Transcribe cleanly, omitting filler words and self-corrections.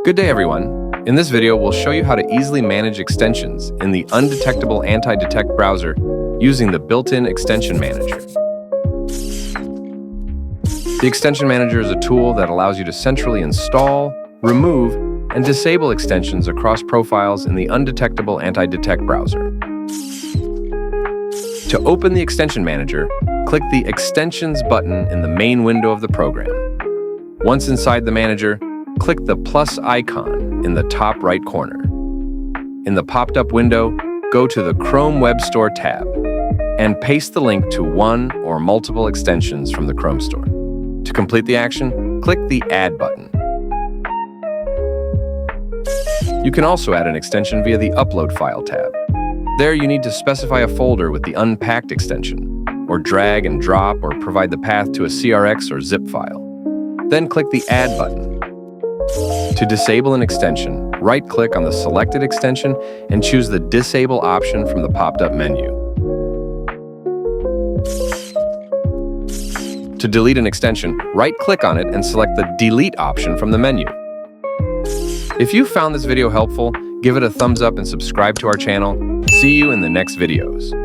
Good day, everyone. In this video, we'll show you how to easily manage extensions in the Undetectable Anti-Detect browser using the built-in Extension Manager. The Extension Manager is a tool that allows you to centrally install, remove, and disable extensions across profiles in the Undetectable Anti-Detect browser. To open the Extension Manager, click the Extensions button in the main window of the program. Once inside the manager, click the plus icon in the top right corner. In the popped-up window, go to the Chrome Web Store tab and paste the link to one or multiple extensions from the Chrome Store. To complete the action, click the Add button. You can also add an extension via the Upload File tab. There you need to specify a folder with the unpacked extension, or drag and drop or provide the path to a CRX or zip file. Then click the Add button. To disable an extension, right-click on the selected extension and choose the Disable option from the popped-up menu. To delete an extension, right-click on it and select the Delete option from the menu. If you found this video helpful, give it a thumbs up and subscribe to our channel. See you in the next videos.